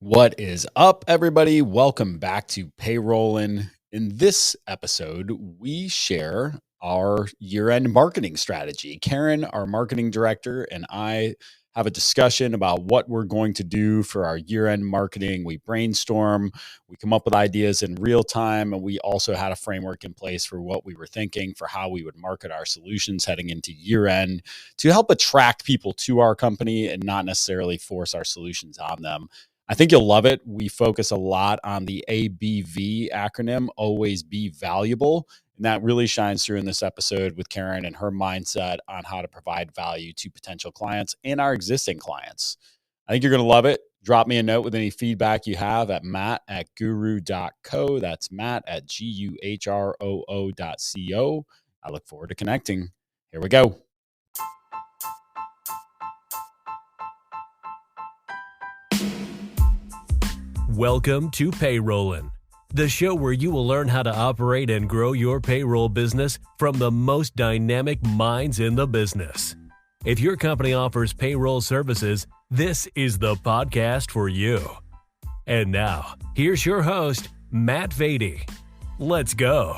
What is up, everybody? Welcome back to Payrolling. In this episode, we share our year-end marketing strategy. Karen, our marketing director, and I have a discussion about what we're going to do for our year-end marketing. We brainstorm, we come up with ideas in real time, and we also had a framework in place for what we were thinking for how we would market our solutions heading into year-end to help attract people to our company and not necessarily force our solutions on them. I think you'll love it. We focus a lot on the ABV acronym, always be valuable. And that really shines through in this episode with Karen and her mindset on how to provide value to potential clients and our existing clients. I think you're going to love it. Drop me a note with any feedback you have at matt@guHRoo.co. That's matt@guHRoo.co. I look forward to connecting. Here we go. Welcome to Payrolling, the show where you will learn how to operate and grow your payroll business from the most dynamic minds in the business. If your company offers payroll services, this is the podcast for you. And now, here's your host, Matt Vady. Let's go.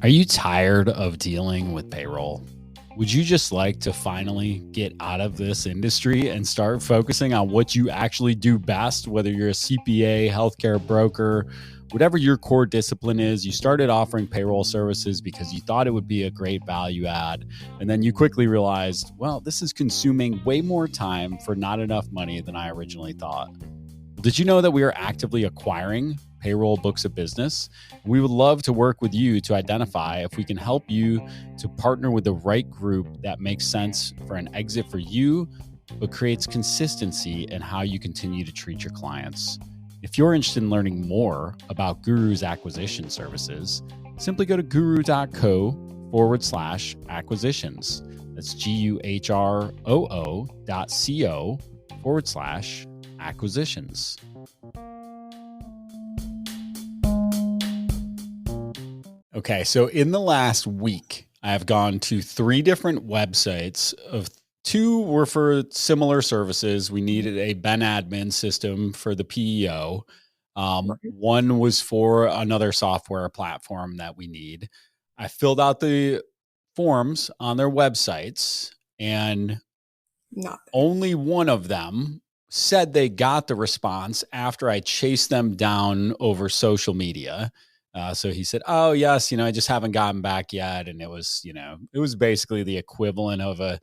Are you tired of dealing with payroll? Would you just like to finally get out of this industry and start focusing on what you actually do best, whether you're a CPA, healthcare broker, whatever your core discipline is? You started offering payroll services because you thought it would be a great value add. And then you quickly realized, well, this is consuming way more time for not enough money than I originally thought. Did you know that we are actively acquiring payroll books of business? We would love to work with you to identify if we can help you to partner with the right group that makes sense for an exit for you, but creates consistency in how you continue to treat your clients. If you're interested in learning more about guHRoo's acquisition services, simply go to guHRoo.co/acquisitions. That's guHRoo.co/acquisitions. Okay, so in the last week, I have gone to 3 different websites. Of 2 were for similar services. We needed a Ben admin system for the PEO. One was for another software platform that we need. I filled out the forms on their websites, and only one of them said they got the response after I chased them down over social media. So he said, oh, yes, I just haven't gotten back yet. And it was basically the equivalent of a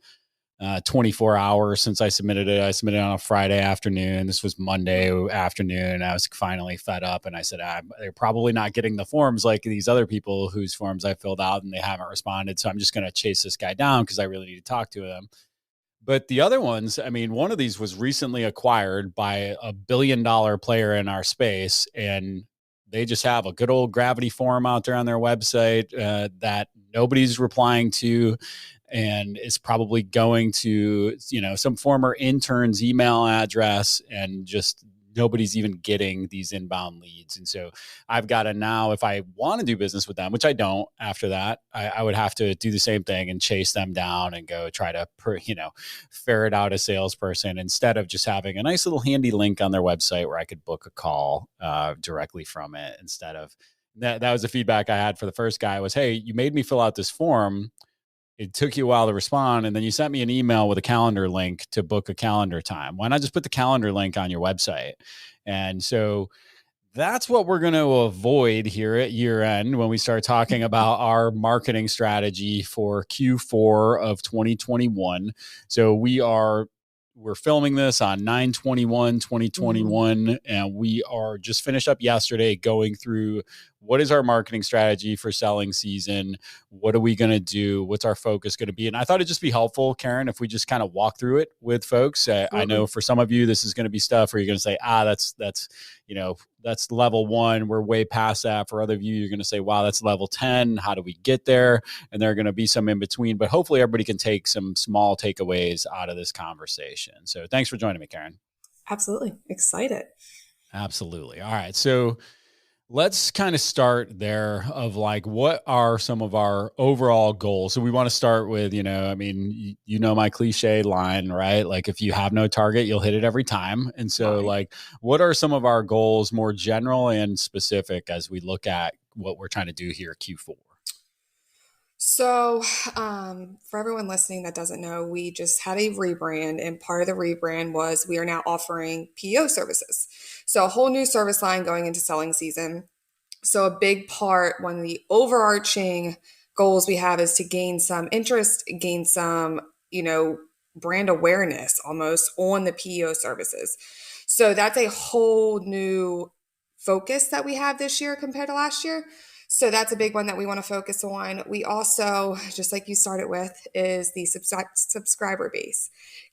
24 hours since I submitted it. I submitted it on a Friday afternoon. This was Monday afternoon. I was finally fed up. And I said, they're probably not getting the forms like these other people whose forms I filled out and they haven't responded. So I'm just going to chase this guy down because I really need to talk to him. But the other ones, one of these was recently acquired by a $1 billion player in our space, and they just have a good old Gravity form out there on their website that nobody's replying to, and is probably going to, some former intern's email address, and just nobody's even getting these inbound leads. And so I've got to now, if I want to do business with them, which I don't after that, I would have to do the same thing and chase them down and go try to, ferret out a salesperson instead of just having a nice little handy link on their website where I could book a call directly from it. Instead of that was the feedback I had for the first guy was, hey, you made me fill out this form. It took you a while to respond, and then you sent me an email with a calendar link to book a calendar time. Why not just put the calendar link on your website? And so that's what we're going to avoid here at year end when we start talking about our marketing strategy for Q4 of 2021. So we're filming this on 9/21/2021, and we are just finished up yesterday going through what is our marketing strategy for selling season? What are we going to do? What's our focus going to be? And I thought it'd just be helpful, Karen, if we just kind of walk through it with folks. I know for some of you, this is going to be stuff where you're going to say, that's level 1. We're way past that. For other of you, you're going to say, wow, that's level 10. How do we get there? And there are going to be some in between, but hopefully everybody can take some small takeaways out of this conversation. So thanks for joining me, Karen. Absolutely. Excited. Absolutely. All right. So Let's kind of start there of like, what are some of our overall goals? So we want to start with, I mean, my cliche line, right? Like if you have no target, you'll hit it every time. And so Right. like, what are some of our goals, more general and specific, as we look at what we're trying to do here Q4? So, for everyone listening that doesn't know, we just had a rebrand, and part of the rebrand was we are now offering PO services. So, a whole new service line going into selling season. So, a big part, one of the overarching goals we have is to gain some interest, gain some, brand awareness almost on the PO services. So, that's a whole new focus that we have this year compared to last year. So that's a big one that we want to focus on. We also, just like you started with, is the subscriber base,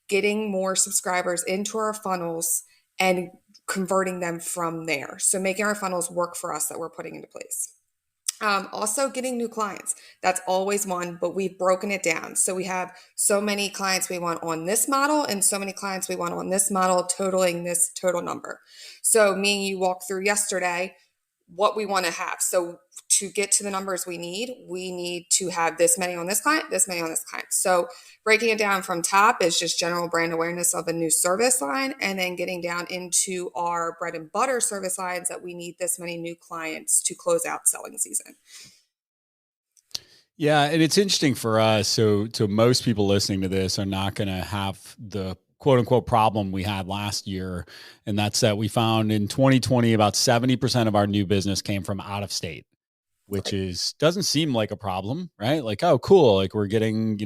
getting more subscribers into our funnels and converting them from there. So making our funnels work for us that we're putting into place. Also, getting new clients. That's always one, but we've broken it down. So we have so many clients we want on this model and so many clients we want on this model, totaling this total number. So me and you walked through yesterday what we want to have. So to get to the numbers we need to have this many on this client, this many on this client. So breaking it down from top is just general brand awareness of a new service line, and then getting down into our bread and butter service lines that we need this many new clients to close out selling season. Yeah, and it's interesting for us. So most people listening to this are not going to have the quote unquote problem we had last year. And that's that we found in 2020, about 70% of our new business came from out of state, which doesn't seem like a problem, right? Like, oh, cool. Like we're getting,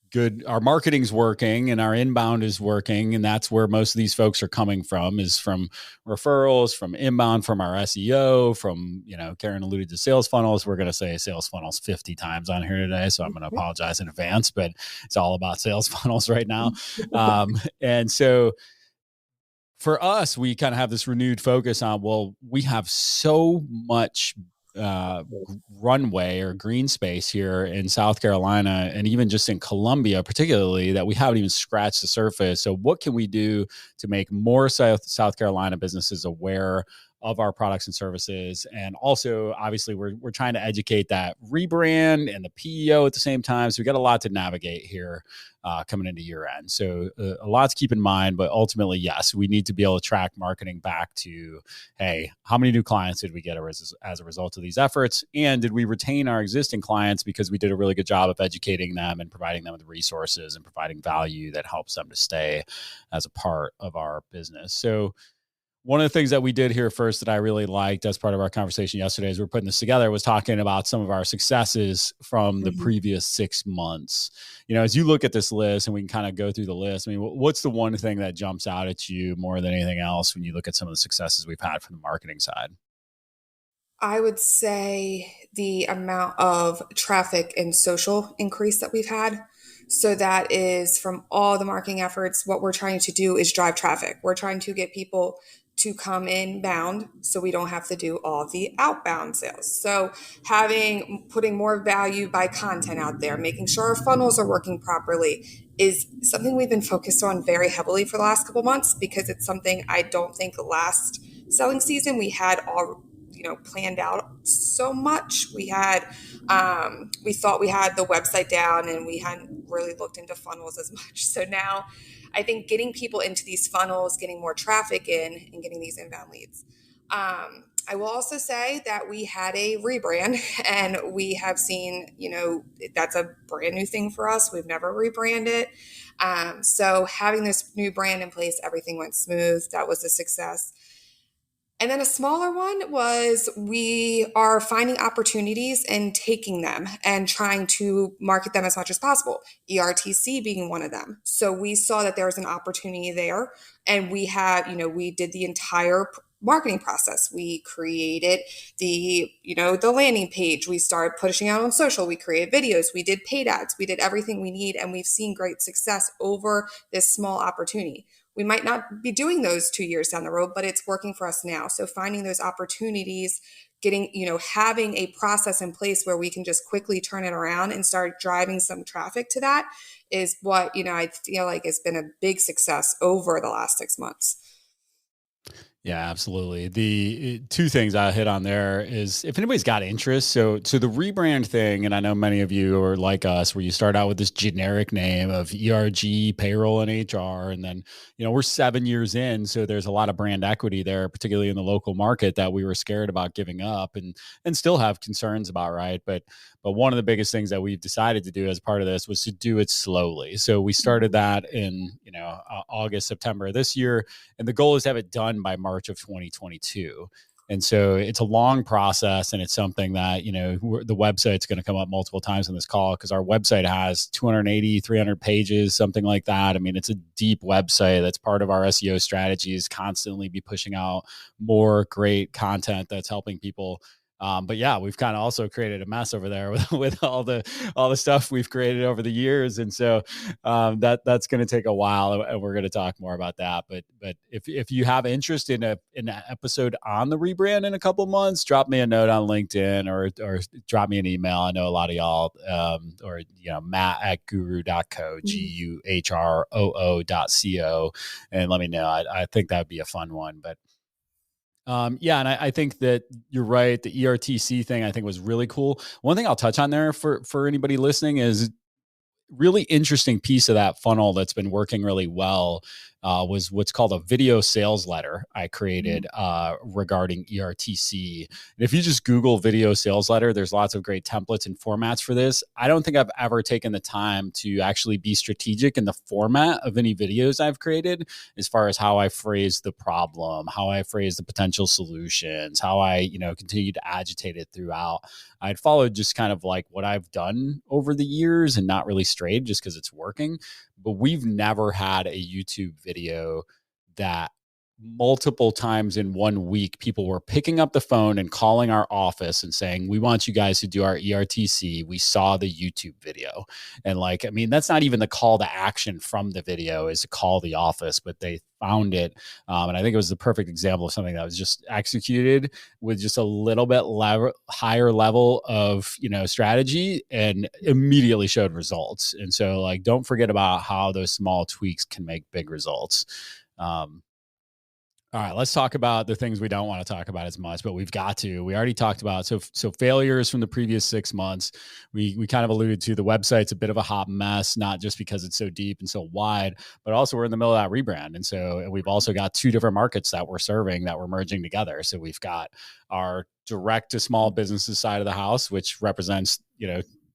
good, our marketing's working and our inbound is working. And that's where most of these folks are coming from, is from referrals, from inbound, from our SEO, from, Karen alluded to sales funnels. We're going to say sales funnels 50 times on here today. So I'm going to apologize in advance, but it's all about sales funnels right now. And so for us, we kind of have this renewed focus on, well, we have so much runway or green space here in South Carolina, and even just in Columbia, particularly, that we haven't even scratched the surface. So what can we do to make more South Carolina businesses aware of our products and services? And also, obviously, we're trying to educate that rebrand and the PEO at the same time. So we got a lot to navigate here coming into year end. So a lot to keep in mind, but ultimately, yes, we need to be able to track marketing back to, hey, how many new clients did we get as a result of these efforts? And did we retain our existing clients because we did a really good job of educating them and providing them with resources and providing value that helps them to stay as a part of our business? So one of the things that we did here first that I really liked as part of our conversation yesterday as we're putting this together was talking about some of our successes from the previous 6 months. As you look at this list, and we can kind of go through the list, I mean, what's the one thing that jumps out at you more than anything else when you look at some of the successes we've had from the marketing side? I would say the amount of traffic and social increase that we've had. So that is from all the marketing efforts. What we're trying to do is drive traffic. We're trying to get people to come inbound so we don't have to do all the outbound sales. So putting more value by content out there, making sure our funnels are working properly is something we've been focused on very heavily for the last couple months, because it's something I don't think last selling season we had all planned out so much. We thought we had the website down and we hadn't really looked into funnels as much. So now I think getting people into these funnels, getting more traffic in, and getting these inbound leads. I will also say that we had a rebrand, and we have seen, that's a brand new thing for us. We've never rebranded. So having this new brand in place, everything went smooth. That was a success. And then a smaller one was we are finding opportunities and taking them and trying to market them as much as possible, ERTC being one of them. So we saw that there was an opportunity there, and we did the entire marketing process. We created the landing page. We started pushing out on social. We created videos. We did paid ads. We did everything we need, and we've seen great success over this small opportunity. We might not be doing those 2 years down the road, but it's working for us now. So finding those opportunities, having a process in place where we can just quickly turn it around and start driving some traffic to that is what, I feel like has been a big success over the last 6 months. Yeah, absolutely. The two things I hit on there is if anybody's got interest. So the rebrand thing, and I know many of you are like us, where you start out with this generic name of ERG, payroll, and HR, and then we're 7 years in, so there's a lot of brand equity there, particularly in the local market that we were scared about giving up, and still have concerns about, right? But one of the biggest things that we've decided to do as part of this was to do it slowly. So we started that in August, September of this year. And the goal is to have it done by March of 2022. And so it's a long process, and it's something that, the website's going to come up multiple times in this call because our website has 280, 300 pages, something like that. I mean, it's a deep website. That's part of our SEO strategy, is constantly be pushing out more great content that's helping people. But yeah, we've kind of also created a mess over there with all the stuff we've created over the years, and so that's going to take a while, and we're going to talk more about that. But if you have interest in an episode on the rebrand in a couple months, drop me a note on LinkedIn or drop me an email. I know a lot of y'all, or Matt at guHRoo.co, guHRoo.co, and let me know. I think that would be a fun one, but. Yeah, and I think that you're right. The ERTC thing I think was really cool. One thing I'll touch on there for anybody listening is really interesting piece of that funnel that's been working really well was what's called a video sales letter I created regarding ERTC. And if you just Google video sales letter, there's lots of great templates and formats for this. I don't think I've ever taken the time to actually be strategic in the format of any videos I've created, as far as how I phrase the problem, how I phrase the potential solutions, how I, continue to agitate it throughout. I'd followed just kind of like what I've done over the years and not really strayed just because it's working. But we've never had a YouTube video that multiple times in 1 week, people were picking up the phone and calling our office and saying, we want you guys to do our ERTC. We saw the YouTube video. And that's not even the call to action from the video, is to call the office, but they found it. And I think it was the perfect example of something that was just executed with just a little bit higher level of, strategy, and immediately showed results. And so don't forget about how those small tweaks can make big results. All right, let's talk about the things we don't want to talk about as much, but we've got to. We already talked about so failures from the previous 6 months. We kind of alluded to the website's a bit of a hot mess, not just because it's so deep and so wide, but also we're in the middle of that rebrand, and we've also got 2 different markets that we're serving that we're merging together. So we've got our direct to small businesses side of the house, which represents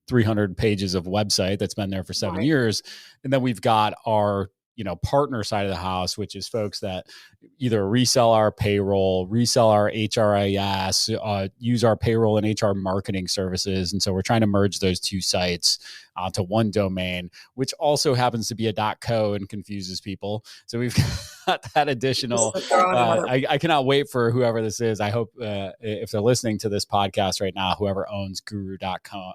300 pages of website that's been there for 7 years, and then we've got our partner side of the house, which is folks that either resell our payroll, resell our HRIS, use our payroll and HR marketing services. And so we're trying to merge those 2 sites onto one domain, which also happens to be a .co and confuses people. So we've got that additional, I cannot wait for whoever this is. I hope if they're listening to this podcast right now, whoever owns guHRoo.com,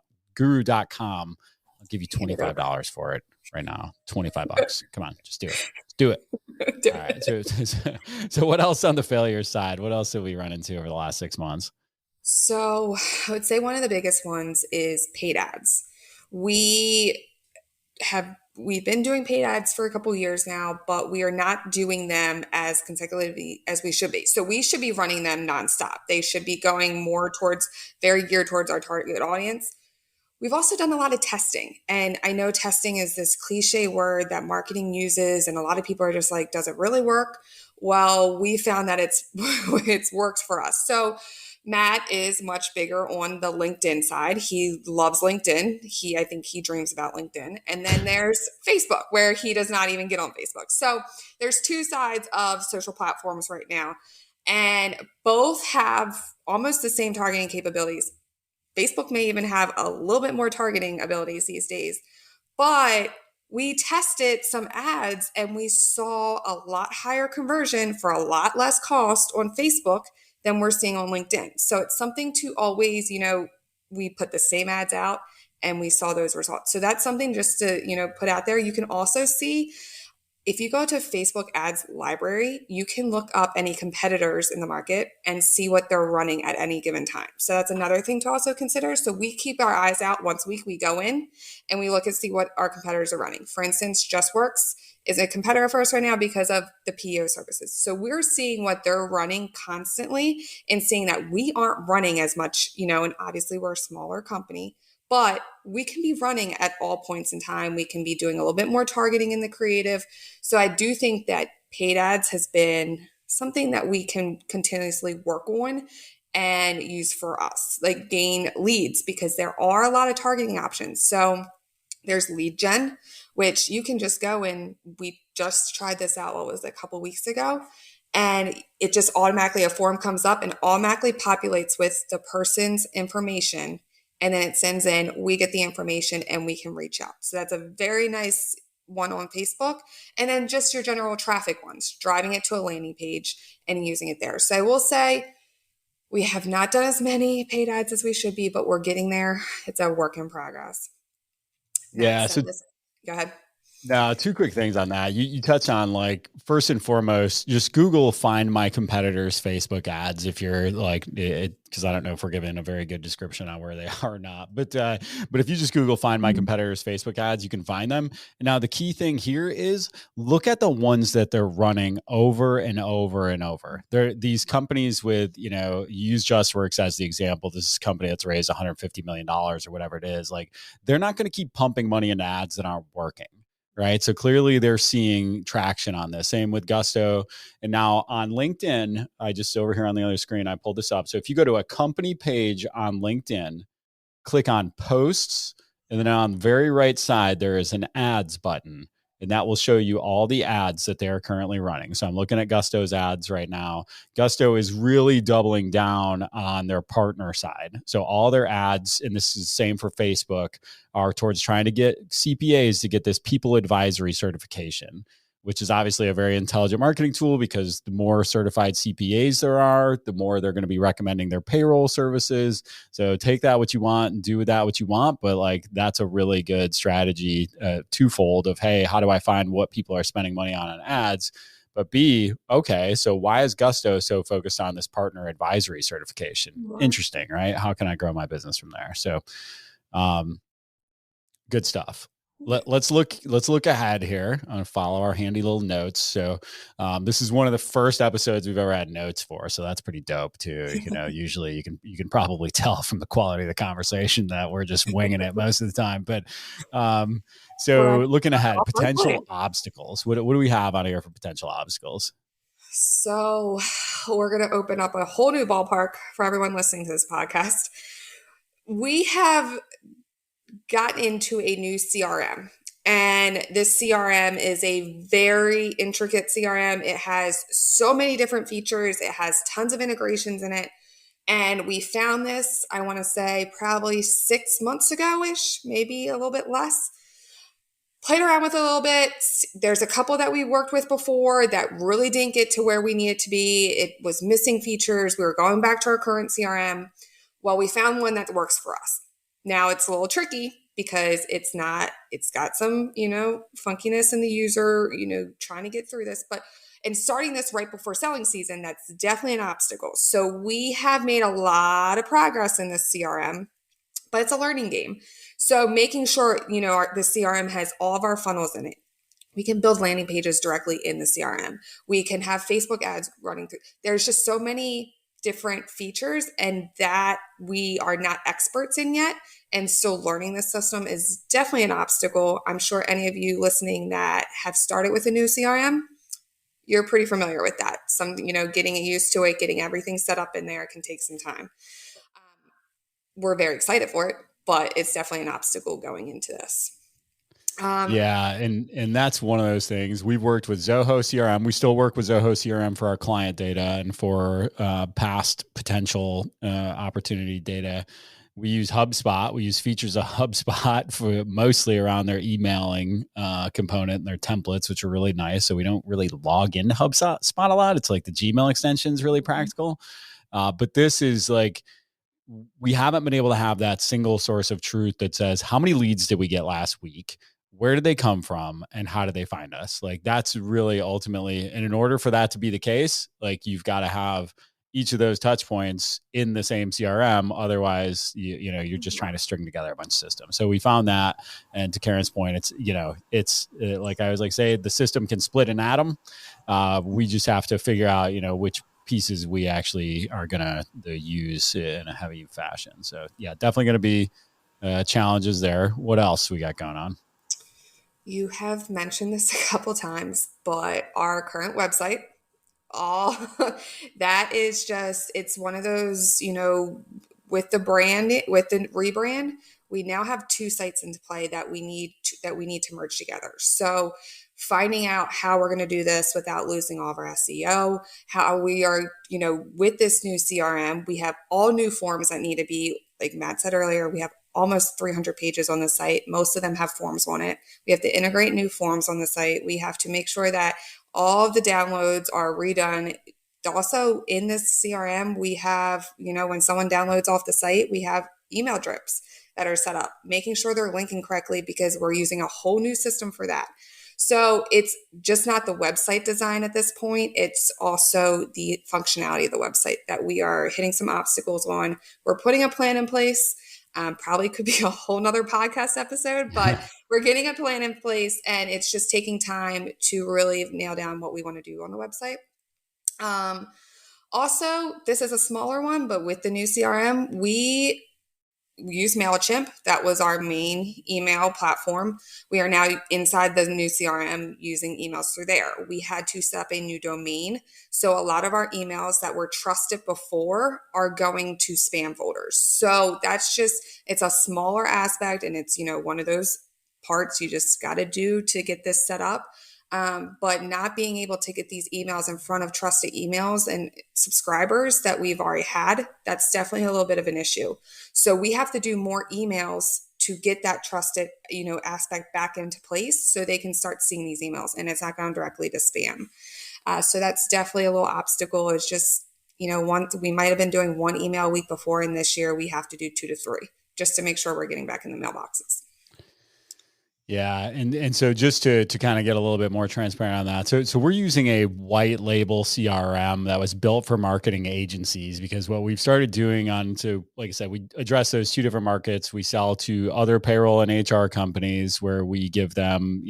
I'll give you $25 for it right now. $25. Come on, just do it. Do it. All right. So what else on the failure side? What else did we run into over the last 6 months? So I would say one of the biggest ones is paid ads. We've been doing paid ads for a couple of years now, but we are not doing them as consecutively as we should be. So we should be running them nonstop. They should be going more very geared towards our target audience. We've also done a lot of testing, and I know testing is this cliche word that marketing uses, and a lot of people are just like, does it really work? Well, we found that it's worked for us. So Matt is much bigger on the LinkedIn side. He loves LinkedIn. I think he dreams about LinkedIn. And then there's Facebook, where he does not even get on Facebook. So there's 2 sides of social platforms right now, and both have almost the same targeting capabilities. Facebook may even have a little bit more targeting abilities these days, but we tested some ads and we saw a lot higher conversion for a lot less cost on Facebook than we're seeing on LinkedIn. So it's something to always, we put the same ads out and we saw those results. So that's something just to, put out there. You can also see if you go to Facebook ads library, you can look up any competitors in the market and see what they're running at any given time. So that's another thing to also consider. So we keep our eyes out once a week. We go in and we look and see what our competitors are running. For instance, JustWorks is a competitor for us right now because of the PEO services. So we're seeing what they're running constantly and seeing that we aren't running as much, and obviously we're a smaller company, but we can be running at all points in time. We can be doing a little bit more targeting in the creative. So I do think that paid ads has been something that we can continuously work on and use for us, like gain leads, because there are a lot of targeting options. So there's lead gen, which you can just go and we just tried this out, what was it, a couple weeks ago? And it just automatically, a form comes up and automatically populates with the person's information. And then it sends in, we get the information and we can reach out. So that's a very nice one on Facebook. And then just your general traffic ones, driving it to a landing page and using it there. So I will say we have not done as many paid ads as we should be, but we're getting there. It's a work in progress. Yeah. So Go ahead. now, two quick things on that. You touch on, like, first and foremost, just Google find my competitors' Facebook ads if you're like it, because I don't know if we're giving a very good description on where they are or not. But if you just Google find my competitors' Facebook ads, you can find them. Now, the key thing here is look at the ones that they're running over and over and over. They're these companies with, use JustWorks as the example. This is a company that's raised $150 million or whatever it is. Like, they're not going to keep pumping money into ads that aren't working. Right. So clearly they're seeing traction on this. Same with Gusto. And now on LinkedIn, I just over here on the other screen, I pulled this up. So if you go to a company page on LinkedIn, click on posts, and then on the very right side, there is an ads button. And that will show you all the ads that they are currently running. So I'm looking at Gusto's ads right now. Gusto is really doubling down on their partner side. So all their ads, and this is the same for Facebook, are towards trying to get CPAs to get this people advisory certification, which is obviously a very intelligent marketing tool, because the more certified CPAs there are, the more they're going to be recommending their payroll services. So take that what you want and do with that what you want. But like, that's a really good strategy, twofold of, hey, how do I find what people are spending money on ads? But B, okay, so why is Gusto so focused on this partner advisory certification? Wow. Interesting, right? How can I grow my business from there? So good stuff. Let's look ahead here. I'm gonna follow our handy little notes. So this is one of the first episodes we've ever had notes for, so that's pretty dope too. Usually you can probably tell from the quality of the conversation that we're just winging it most of the time. But so looking ahead, potential obstacles. What do we have out here for potential obstacles? So we're gonna open up a whole new ballpark for everyone listening to this podcast. We have gotten into a new CRM, and this CRM is a very intricate CRM. It has so many different features. It has tons of integrations in it. And we found this, I want to say probably 6 months ago-ish, maybe a little bit less. Played around with it a little bit. There's a couple that we worked with before that really didn't get to where we needed to be. It was missing features. We were going back to our current CRM. Well, we found one that works for us. Now it's a little tricky because it's got some, funkiness in the user, trying to get through this, and starting this right before selling season, that's definitely an obstacle. So we have made a lot of progress in this CRM, but it's a learning game. So making sure, the CRM has all of our funnels in it. We can build landing pages directly in the CRM. We can have Facebook ads running through. There's just so many different features, and that we are not experts in yet. And so learning this system is definitely an obstacle. I'm sure any of you listening that have started with a new CRM, you're pretty familiar with that. Getting used to it, getting everything set up in there can take some time. We're very excited for it, but it's definitely an obstacle going into this. Yeah. And that's one of those things. We've worked with Zoho CRM. We still work with Zoho CRM for our client data and for past potential opportunity data. We use HubSpot. We use features of HubSpot for mostly around their emailing component and their templates, which are really nice. So we don't really log into HubSpot a lot. It's like the Gmail extension is really practical. But this is like, we haven't been able to have that single source of truth that says, how many leads did we get last week? where did they come from and how did they find us? Like that's really ultimately, and in order for that to be the case, like you've got to have each of those touch points in the same CRM. Otherwise, you're just trying to string together a bunch of systems. So we found that. And to Karen's point, it's like I was like, say the system can split an atom. We just have to figure out, which pieces we actually are going to use in a heavy fashion. So yeah, definitely going to be challenges there. What else we got going on? You have mentioned this a couple times, but our current website, all that is just, it's one of those, with the rebrand, we now have two sites into play that we need to merge together. So finding out how we're going to do this without losing all of our SEO, how we are, with this new CRM, we have all new forms that need to be, like Matt said earlier, we have almost 300 pages on the site. Most of them have forms on it. We have to integrate new forms on the site. We have to make sure that all of the downloads are redone. Also in this CRM, we have, when someone downloads off the site, we have email drips that are set up, making sure they're linking correctly because we're using a whole new system for that. So it's just not the website design at this point. It's also the functionality of the website that we are hitting some obstacles on. We're putting a plan in place. Probably could be a whole nother podcast episode, but we're getting a plan in place and it's just taking time to really nail down what we want to do on the website. Also, this is a smaller one, but with the new CRM, we use MailChimp. That was our main email platform. We are now inside the new CRM using emails through there. We had to set up a new domain. So a lot of our emails that were trusted before are going to spam folders. So that's just, it's a smaller aspect and it's, one of those parts you just got to do to get this set up. But not being able to get these emails in front of trusted emails and subscribers that we've already had, that's definitely a little bit of an issue. So we have to do more emails to get that trusted, aspect back into place so they can start seeing these emails and it's not going directly to spam. So that's definitely a little obstacle. It's just, we might have been doing one email a week before, and this year we have to do 2 to 3 just to make sure we're getting back in the mailboxes. Yeah. And so just to kind of get a little bit more transparent on that. So we're using a white label CRM that was built for marketing agencies because what we've started doing like I said, we address those 2 different markets. We sell to other payroll and HR companies where we give them,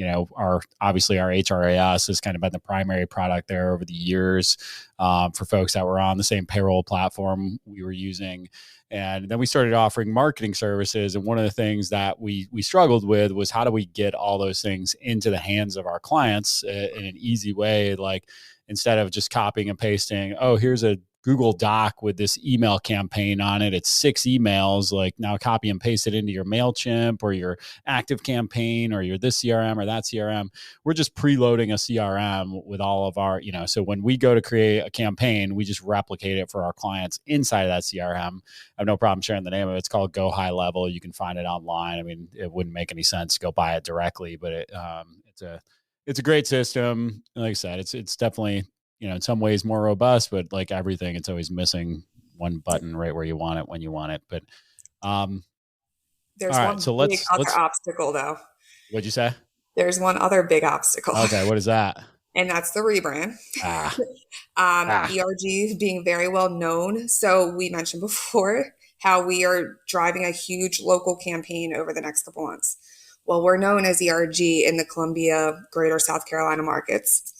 obviously our HRAS has kind of been the primary product there over the years for folks that were on the same payroll platform we were using. And then we started offering marketing services. And one of the things that we struggled with was how do we get all those things into the hands of our clients in an easy way? Like instead of just copying and pasting, oh, here's a Google Doc with this email campaign on it. It's 6 emails. Like now copy and paste it into your MailChimp or your Active Campaign or your this CRM or that CRM. We're just preloading a CRM with all of our, so when we go to create a campaign, we just replicate it for our clients inside of that CRM. I have no problem sharing the name of it. It's called Go High Level. You can find it online. I mean, it wouldn't make any sense to go buy it directly, but it's a great system. Like I said, it's definitely, in some ways more robust, but like everything, it's always missing one button right where you want it when you want it. But there's one big other obstacle though. What'd you say? There's one other big obstacle. Okay, what is that? And that's the rebrand. ERG being very well known. So we mentioned before how we are driving a huge local campaign over the next couple months. Well, we're known as ERG in the Columbia, Greater South Carolina markets,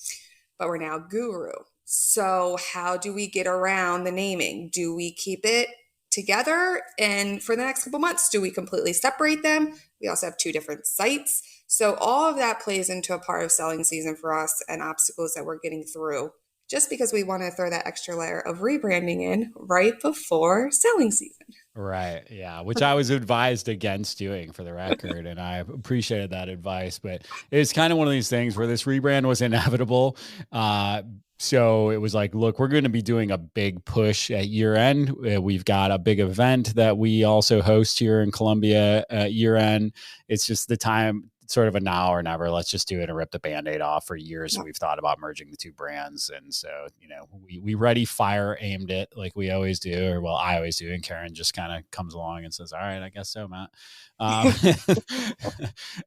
but we're now guHRoo. So how do we get around the naming? Do we keep it together? And for the next couple months, do we completely separate them? We also have 2 different sites. So all of that plays into a part of selling season for us and obstacles that we're getting through just because we want to throw that extra layer of rebranding in right before selling season. Right. Yeah. Which I was advised against doing for the record. And I appreciated that advice, but it's kind of one of these things where this rebrand was inevitable. So it was like, look, we're going to be doing a big push at year end. We've got a big event that we also host here in Columbia at year end. It's just the time sort of a now or never. Let's just do it and rip the Band-Aid off. For years Yeah. we've thought about merging the two brands. And so, we ready, fire, aimed it like we always do, or well, I always do. And Karen just kind of comes along and says, all right, I guess so, Matt. All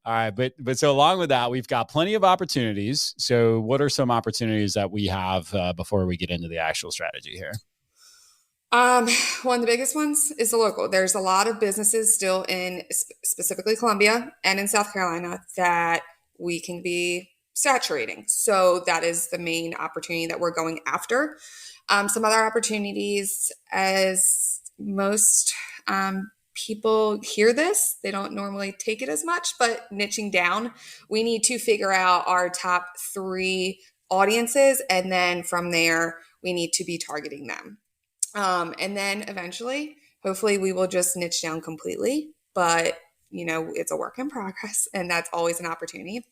right. But so along with that, we've got plenty of opportunities. So what are some opportunities that we have before we get into the actual strategy here? One of the biggest ones is the local. There's a lot of businesses still in specifically Columbia and in South Carolina that we can be saturating. So that is the main opportunity that we're going after. Some other opportunities, as most people hear this, they don't normally take it as much, but niching down, we need to figure out our top 3 audiences. And then from there, we need to be targeting them. And then eventually, hopefully we will just niche down completely, but it's a work in progress and that's always an opportunity.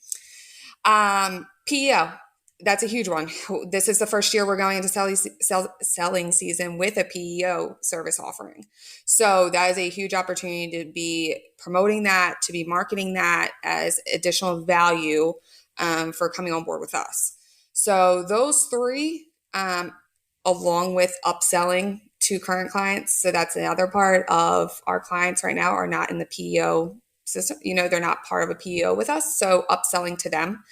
PEO, that's a huge one. This is the first year we're going into selling season with a PEO service offering. So that is a huge opportunity to be promoting that, to be marketing that as additional value, for coming on board with us. So those 3, along with upselling to current clients. So that's another part of our clients right now are not in the PEO system. They're not part of a PEO with us. So upselling to them,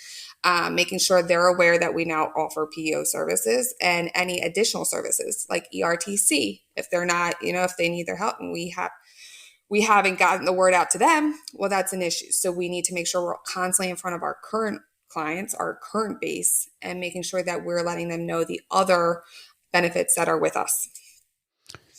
making sure they're aware that we now offer PEO services and any additional services like ERTC. If they're not, if they need their help and we haven't gotten the word out to them, well, that's an issue. So we need to make sure we're constantly in front of our current clients, our current base, and making sure that we're letting them know the other benefits that are with us.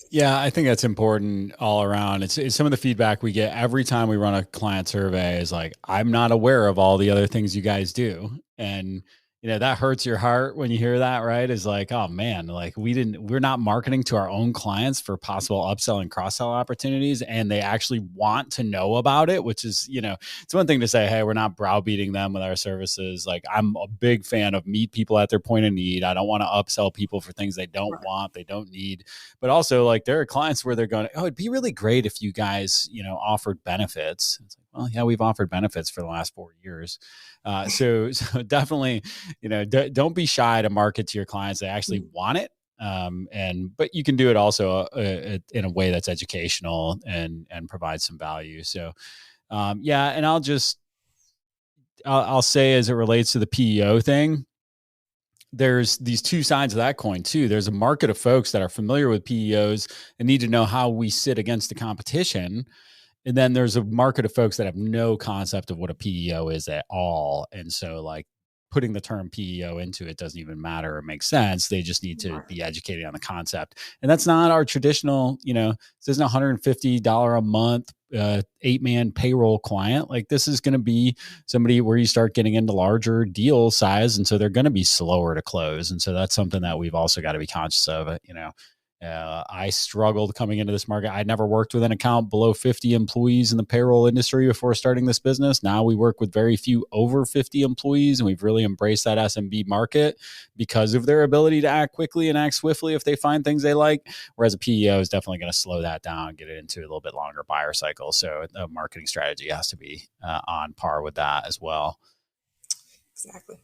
Yeah, I think that's important all around. It's some of the feedback we get every time we run a client survey is like, I'm not aware of all the other things you guys do. And that hurts your heart when you hear that, right? Is like, oh man, like we're not marketing to our own clients for possible upsell and cross-sell opportunities. And they actually want to know about it, which is, it's one thing to say, hey, we're not browbeating them with our services. Like I'm a big fan of meet people at their point of need. I don't want to upsell people for things they don't want, they don't need. But also like there are clients where they're going, oh, it'd be really great if you guys, offered benefits. It's like, well, yeah, we've offered benefits for the last 4 years. So definitely, don't be shy to market to your clients. They actually want it. But you can do it also in a way that's educational and provides some value. So, and I'll say as it relates to the PEO thing, there's these 2 sides of that coin too. There's a market of folks that are familiar with PEOs and need to know how we sit against the competition. And then there's a market of folks that have no concept of what a PEO is at all. And so like putting the term PEO into it doesn't even matter or make sense. They just need to be educated on the concept. And that's not our traditional, this isn't $150 a month, 8-man payroll client. Like this is going to be somebody where you start getting into larger deal size. And so they're going to be slower to close. And so that's something that we've also got to be conscious of, I struggled coming into this market. I'd never worked with an account below 50 employees in the payroll industry before starting this business. Now we work with very few over 50 employees, and we've really embraced that SMB market because of their ability to act quickly and act swiftly if they find things they like. Whereas a PEO is definitely going to slow that down, get it into a little bit longer buyer cycle. So the marketing strategy has to be on par with that as well. Exactly.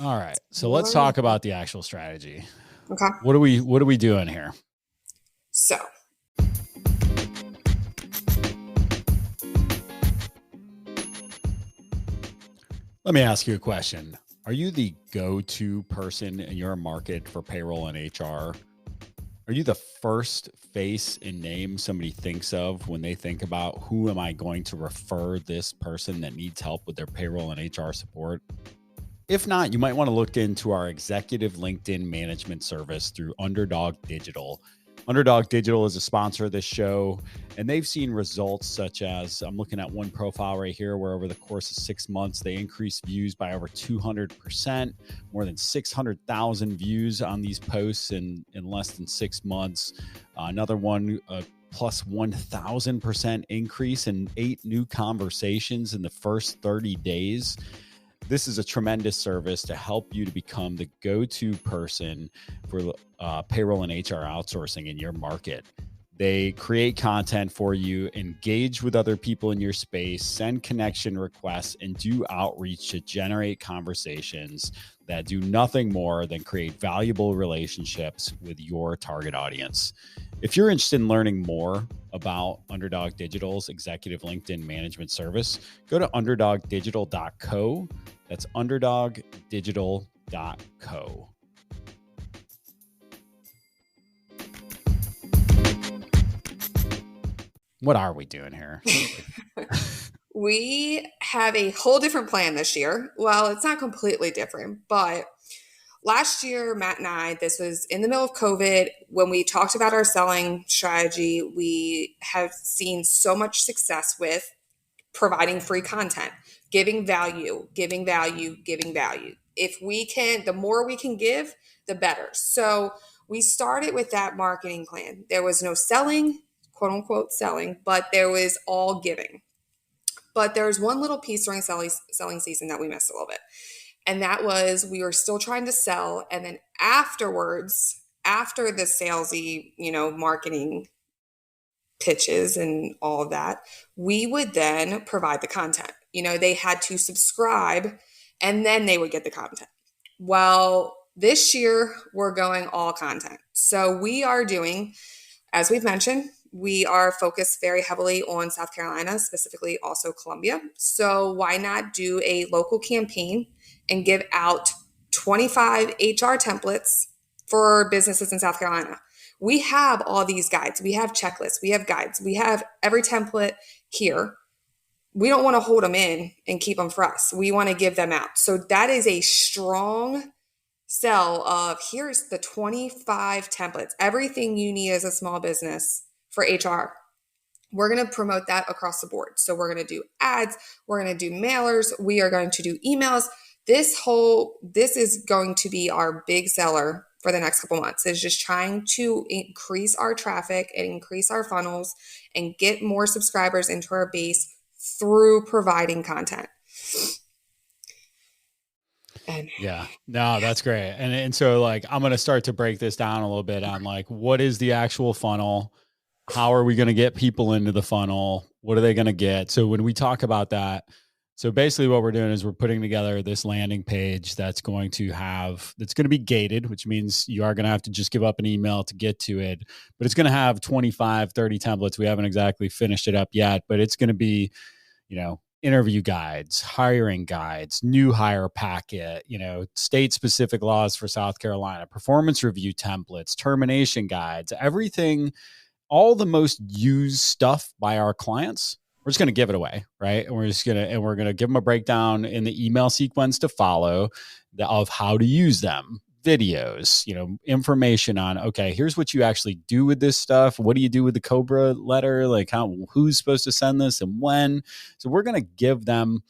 All right. So let's talk about the actual strategy. Okay. What are we doing here? So, let me ask you a question. Are you the go-to person in your market for payroll and HR? Are you the first face and name somebody thinks of when they think about who am I going to refer this person that needs help with their payroll and HR support? If not, you might want to look into our executive LinkedIn management service through Underdog Digital. Underdog Digital is a sponsor of this show, and they've seen results such as, I'm looking at one profile right here where over the course of 6 months, they increased views by over 200%, more than 600,000 views on these posts in less than 6 months. Another one, plus 1,000% increase in 8 new conversations in the first 30 days. This is a tremendous service to help you to become the go-to person for payroll and HR outsourcing in your market. They create content for you, engage with other people in your space, send connection requests, and do outreach to generate conversations that do nothing more than create valuable relationships with your target audience. If you're interested in learning more about Underdog Digital's executive LinkedIn management service, go to underdogdigital.co. That's underdogdigital.co. What are we doing here? We have a whole different plan this year. Well, it's not completely different, but last year, Matt and I, this was in the middle of COVID, when we talked about our selling strategy, we have seen so much success with providing free content, giving value, giving value, giving value. If we can, the more we can give, the better. So we started with that marketing plan. There was no selling, quote unquote selling, but there was all giving. But there was one little piece during selling season that we missed a little bit. And that was, we were still trying to sell. And then afterwards, after the salesy, marketing pitches and all of that, we would then provide the content. They had to subscribe and then they would get the content. Well, this year we're going all content. So we are doing, as we've mentioned, we are focused very heavily on South Carolina, specifically also Columbia. So why not do a local campaign and give out 25 HR templates for businesses in South Carolina? We have all these guides. We have checklists. We have guides. We have every template here. We don't want to hold them in and keep them for us. We want to give them out. So that is a strong sell of, here's the 25 templates, everything you need as a small business for HR. We're going to promote that across the board. So we're going to do ads. We're going to do mailers. We are going to do emails. This is going to be our big seller for the next couple months, is just trying to increase our traffic and increase our funnels and get more subscribers into our base through providing content. Yeah, no, that's great. And so I'm going to start to break this down a little bit on what is the actual funnel? How are we going to get people into the funnel? What are they going to get? So when we talk about that, so basically what we're doing is we're putting together this landing page that's going to be gated, which means you are going to have to just give up an email to get to it, but it's going to have 25, 30 templates. We haven't exactly finished it up yet, but it's going to be, interview guides, hiring guides, new hire packet, state specific laws for South Carolina, performance review templates, termination guides, everything, all the most used stuff by our clients. We're just going to give it away, right? And we're going to give them a breakdown in the email sequence to follow of how to use them, videos, information on, okay, here's what you actually do with this stuff. What do you do with the Cobra letter? Who's supposed to send this and when? So we're going to give them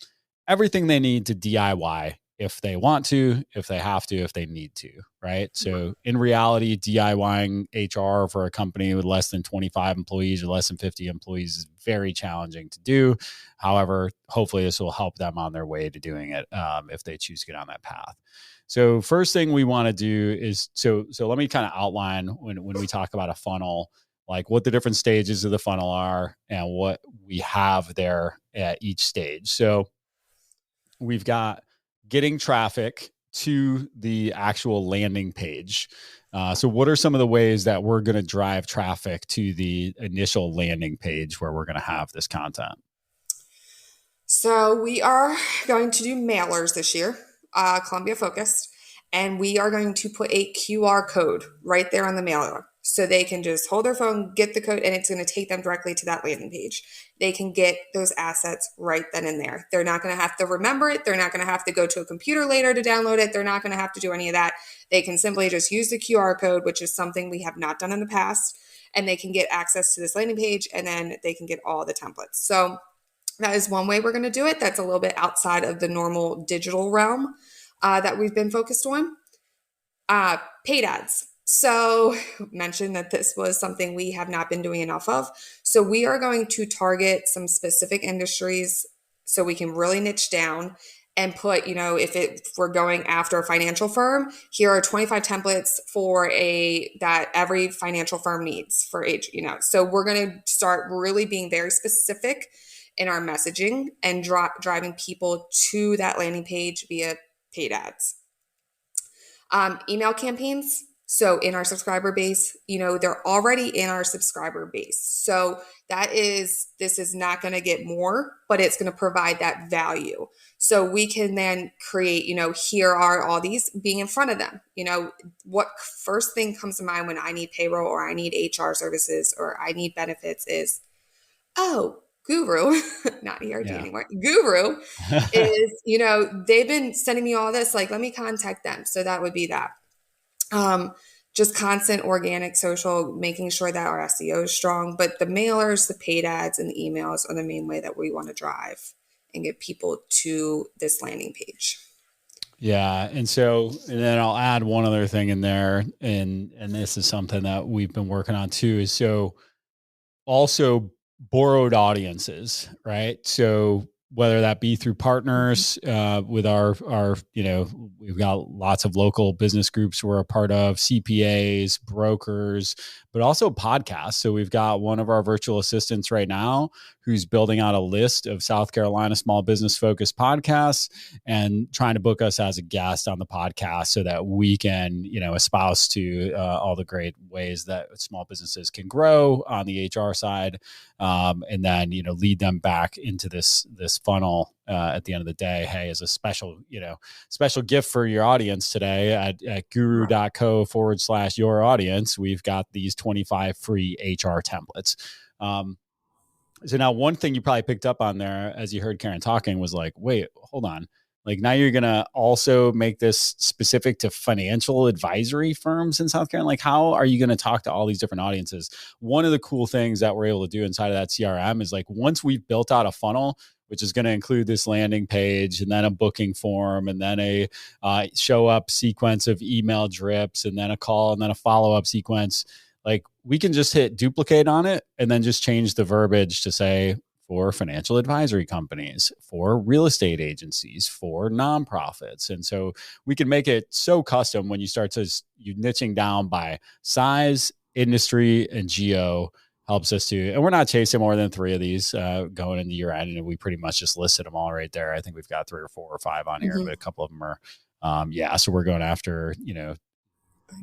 everything they need to DIY if they want to, if they have to, if they need to, right? So in reality, DIYing HR for a company with less than 25 employees or less than 50 employees is very challenging to do. However, hopefully this will help them on their way to doing it if they choose to get on that path. So first thing we want to do is, so let me kind of outline when we talk about a funnel, what the different stages of the funnel are and what we have there at each stage. So we've got getting traffic to the actual landing page. So what are some of the ways that we're going to drive traffic to the initial landing page where we're going to have this content? So we are going to do mailers this year, Columbia focused, and we are going to put a QR code right there on the mailer. So they can just hold their phone, get the code, and it's going to take them directly to that landing page. They can get those assets right then and there. They're not going to have to remember it. They're not going to have to go to a computer later to download it. They're not going to have to do any of that. They can simply just use the QR code, which is something we have not done in the past, and they can get access to this landing page, and then they can get all the templates. So that is one way we're going to do it. That's a little bit outside of the normal digital realm that we've been focused on. Paid ads. So mentioned that this was something we have not been doing enough of. So we are going to target some specific industries so we can really niche down and put, if we're going after a financial firm, here are 25 templates that every financial firm needs for age. So we're going to start really being very specific in our messaging and driving people to that landing page via paid ads. Email campaigns. So in our subscriber base, they're already in our subscriber base. So this is not going to get more, but it's going to provide that value. So we can then create, here are all these, being in front of them. What first thing comes to mind when I need payroll or I need HR services or I need benefits is, oh, guHRoo, not ERG anymore. guHRoo is, they've been sending me all this, like, let me contact them. So that would be that. Just constant organic social, making sure that our SEO is strong, but the mailers, the paid ads, and the emails are the main way that we want to drive and get people to this landing page. Yeah. And then I'll add one other thing in there. And this is something that we've been working on too, is so also borrowed audiences, right? So whether that be through partners with our, we've got lots of local business groups we're a part of, CPAs, brokers, but also podcasts. So we've got one of our virtual assistants right now who's building out a list of South Carolina small business focused podcasts and trying to book us as a guest on the podcast so that we can, espouse to all the great ways that small businesses can grow on the HR side. And then, lead them back into this funnel at the end of the day. Hey, as a special gift for your audience today at guHRoo.co/your audience, we've got these 25 free HR templates. So now one thing you probably picked up on there as you heard Karen talking was like, wait, hold on. Like now you're going to also make this specific to financial advisory firms in South Carolina. Like how are you going to talk to all these different audiences? One of the cool things that we're able to do inside of that CRM is like, once we've built out a funnel, which is going to include this landing page and then a booking form and then a show up sequence of email drips and then a call and then a follow-up sequence. Like we can just hit duplicate on it and then just change the verbiage to say for financial advisory companies, for real estate agencies, for nonprofits. And so we can make it so custom when you start to you niching down by size, industry, and geo helps us to, and we're not chasing more than 3 of these going into year end. And we pretty much just listed them all right there. I think we've got 3 or 4 or 5 on here, but a couple of them are, so we're going after,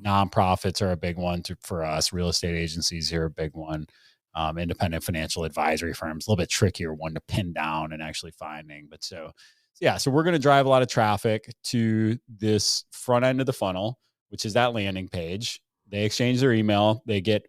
nonprofits are a big one for us. Real estate agencies are a big one. Independent financial advisory firms, a little bit trickier one to pin down and actually finding. But so we're going to drive a lot of traffic to this front end of the funnel, which is that landing page. They exchange their email. They get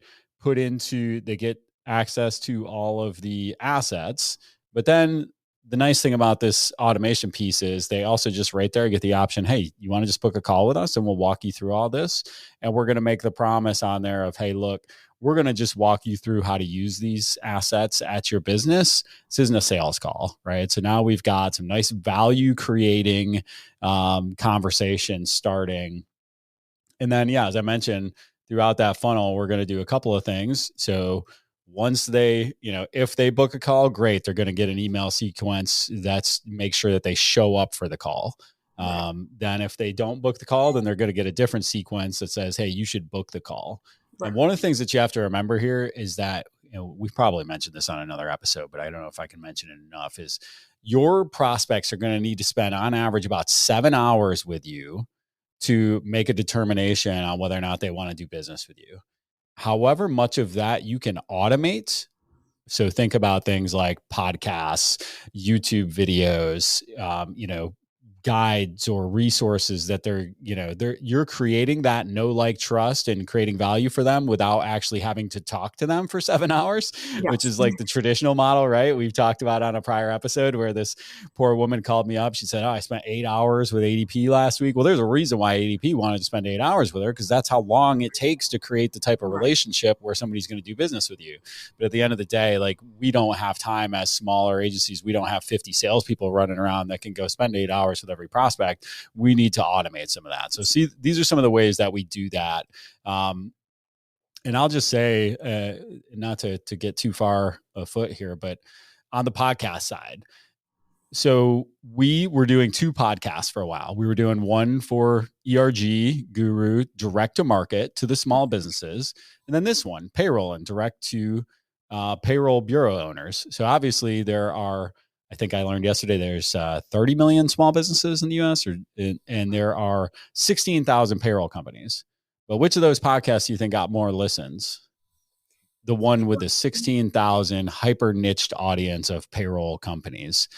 access to all of the assets. But then the nice thing about this automation piece is they also just right there get the option, hey, you want to just book a call with us and we'll walk you through all this. And we're going to make the promise on there of, hey, look, we're going to just walk you through how to use these assets at your business. This isn't a sales call, right? So now we've got some nice value creating conversation starting. And then, as I mentioned, throughout that funnel, we're going to do a couple of things. So once they, if they book a call, great. They're going to get an email sequence that's make sure that they show up for the call. Right. Then if they don't book the call, then they're going to get a different sequence that says, hey, you should book the call. Right. And one of the things that you have to remember here is that, we've probably mentioned this on another episode, but I don't know if I can mention it enough, is your prospects are going to need to spend on average about 7 hours with you to make a determination on whether or not they want to do business with you. However much of that you can automate. So think about things like podcasts, YouTube videos, guides or resources that you're creating that trust and creating value for them without actually having to talk to them for 7 hours, which is like the traditional model, right? We've talked about on a prior episode where this poor woman called me up. She said, I spent 8 hours with ADP last week. Well, there's a reason why ADP wanted to spend 8 hours with her, because that's how long it takes to create the type of relationship where somebody's going to do business with you. But at the end of the day, like, we don't have time as smaller agencies. We don't have 50 salespeople running around that can go spend 8 hours with every prospect. We need to automate some of that. So these are some of the ways that we do that. And I'll just say, not to get too far afoot here, but on the podcast side, So we were doing 2 podcasts for a while. We were doing one for guHRoo, direct to market to the small businesses, and then this one, payroll and direct to payroll bureau owners. So obviously there are, I think I learned yesterday, there's 30 million small businesses in the US, and there are 16,000 payroll companies. But which of those podcasts do you think got more listens? The one with the 16,000 hyper niched audience of payroll companies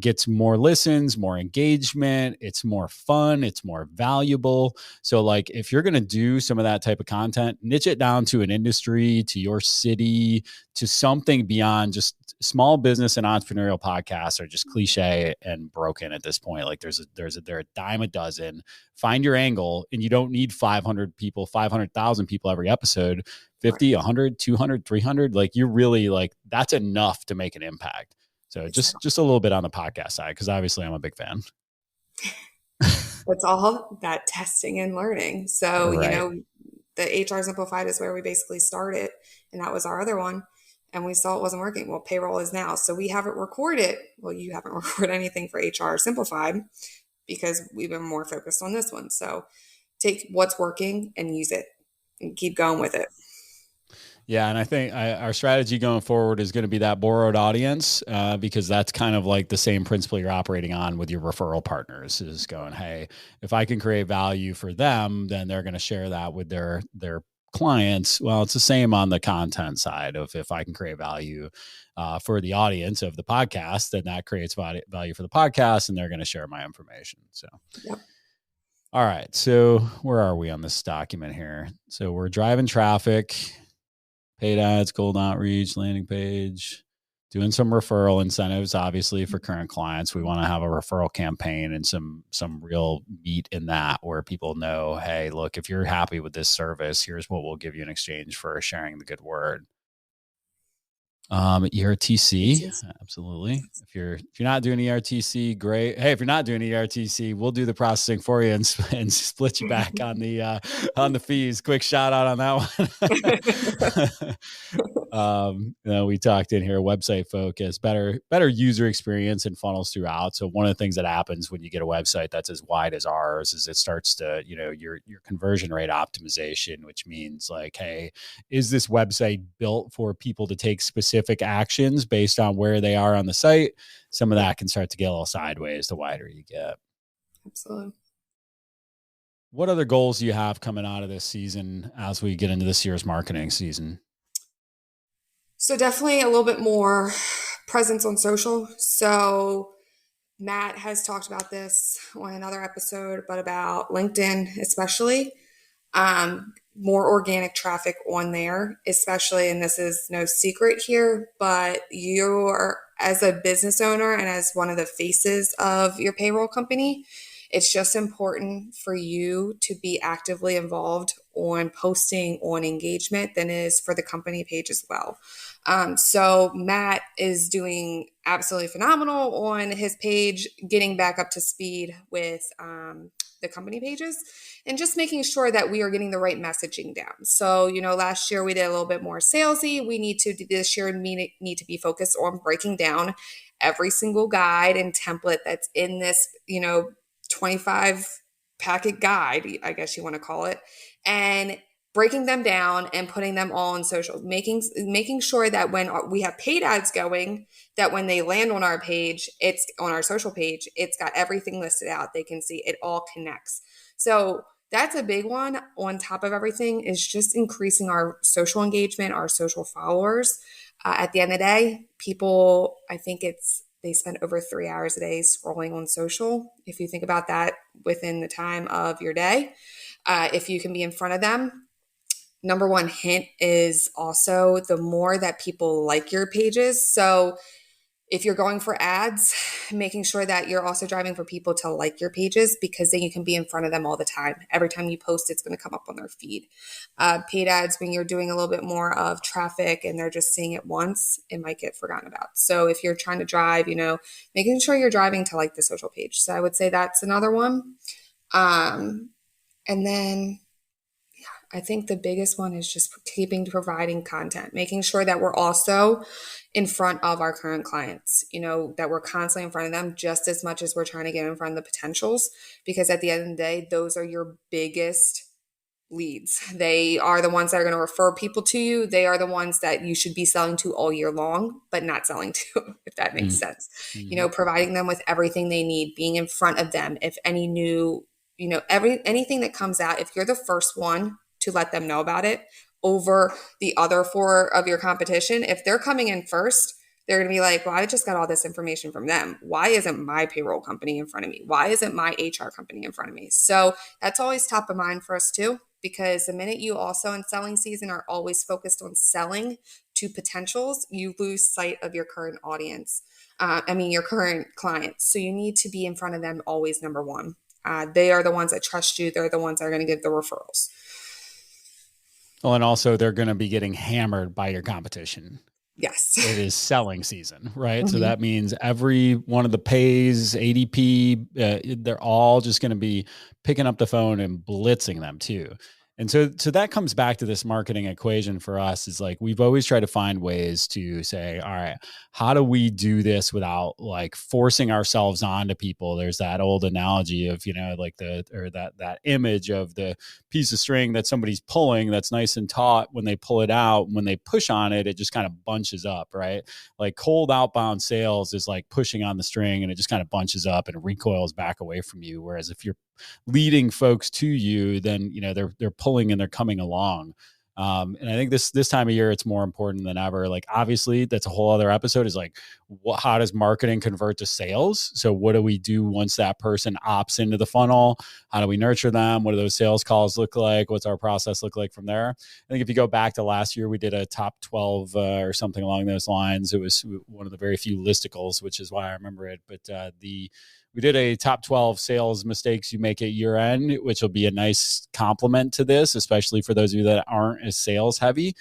gets more listens, more engagement. It's more fun. It's more valuable. So like, if you're going to do some of that type of content, niche it down to an industry, to your city, to something beyond just small business. And entrepreneurial podcasts are just cliche and broken at this point. Like they're a dime a dozen. Find your angle, and you don't need 500 people, 500,000 people every episode. 50, 100, 200, 300, like you're really like, that's enough to make an impact. So just a little bit on the podcast side, because obviously I'm a big fan. It's all that testing and learning. So, Right. the HR Simplified is where we basically started, and that was our other one. And we saw it wasn't working. Well, payroll is now. So we haven't recorded. Well, you haven't recorded anything for HR Simplified because we've been more focused on this one. So take what's working and use it and keep going with it. Yeah, and I think our strategy going forward is going to be that borrowed audience, because that's kind of like the same principle you're operating on with your referral partners, is going, hey, if I can create value for them, then they're going to share that with their clients. Well, it's the same on the content side of, if I can create value for the audience of the podcast, then that creates value for the podcast, and they're going to share my information. So, Yep. All right. So where are we on this document here? So we're driving traffic, paid ads, cold outreach, landing page, doing some referral incentives, obviously, for current clients. We want to have a referral campaign and some real meat in that, where people know, hey, look, if you're happy with this service, here's what we'll give you in exchange for sharing the good word. ERTC, absolutely. If you're not doing ERTC, great. Hey, if you're not doing ERTC, we'll do the processing for you and split you back on the fees. Quick shout out on that one. We talked in here, website focus, better user experience and funnels throughout. So one of the things that happens when you get a website that's as wide as ours is it starts to, your conversion rate optimization, which means like, hey, is this website built for people to take specific actions based on where they are on the site? Some of that can start to get a little sideways the wider you get. Absolutely. What other goals do you have coming out of this season as we get into this year's marketing season? So definitely a little bit more presence on social. So Matt has talked about this on another episode, but about LinkedIn especially. More organic traffic on there, especially, and this is no secret here, but you are, as a business owner and as one of the faces of your payroll company, it's just important for you to be actively involved on posting on engagement than it is for the company page as well. So Matt is doing absolutely phenomenal on his page, getting back up to speed with the company pages and just making sure that we are getting the right messaging down. So, last year we did a little bit more salesy. We need to, this year, need to be focused on breaking down every single guide and template that's in this, 25 packet guide, I guess you want to call it, and breaking them down and putting them all on social, making sure that when we have paid ads going, that when they land on our page, it's on our social page, it's got everything listed out. They can see it all connects. So that's a big one. On top of everything is just increasing our social engagement, our social followers. At the end of the day, people, I think they spend over 3 hours a day scrolling on social. If you think about that within the time of your day, if you can be in front of them. Number one hint is also the more that people like your pages. So if you're going for ads, making sure that you're also driving for people to like your pages, because then you can be in front of them all the time. Every time you post, it's going to come up on their feed. Paid ads, when you're doing a little bit more of traffic and they're just seeing it once, it might get forgotten about. So if you're trying to drive, making sure you're driving to like the social page. So I would say that's another one. And then I think the biggest one is just providing content, making sure that we're also in front of our current clients, that we're constantly in front of them just as much as we're trying to get in front of the potentials, because at the end of the day, those are your biggest leads. They are the ones that are going to refer people to you. They are the ones that you should be selling to all year long, but not selling to, if that makes sense. Providing them with everything they need, being in front of them. If any new, anything that comes out, if you're the first one to let them know about it over the other four of your competition, if they're coming in first, they're going to be like, well, I just got all this information from them. Why isn't my payroll company in front of me? Why isn't my HR company in front of me? So that's always top of mind for us too, because the minute you also in selling season are always focused on selling to potentials, you lose sight of your current audience. Your current clients. So you need to be in front of them always, number one. They are the ones that trust you. They're the ones that are going to give the referrals. Well, and also they're going to be getting hammered by your competition. Yes. It is selling season, right? So that means every one of the pays, ADP, they're all just going to be picking up the phone and blitzing them too. And so that comes back to this marketing equation for us, is like, we've always tried to find ways to say, all right, how do we do this without like forcing ourselves onto people? There's that old analogy of, like that image of the piece of string that somebody's pulling that's nice and taut. When they pull it out, when they push on it, it just kind of bunches up, right? Like cold outbound sales is like pushing on the string and it just kind of bunches up and recoils back away from you. Whereas if you're leading folks to you, then they're pulling and they're coming along. And I think this time of year, it's more important than ever. Like, obviously, that's a whole other episode, is like, how does marketing convert to sales? So what do we do once that person opts into the funnel? How do we nurture them? What do those sales calls look like? What's our process look like from there? I think if you go back to last year, we did a top 12 or something along those lines. It was one of the very few listicles, which is why I remember it. But we did a top 12 sales mistakes you make at year end, which will be a nice complement to this, especially for those of you that aren't as sales heavy,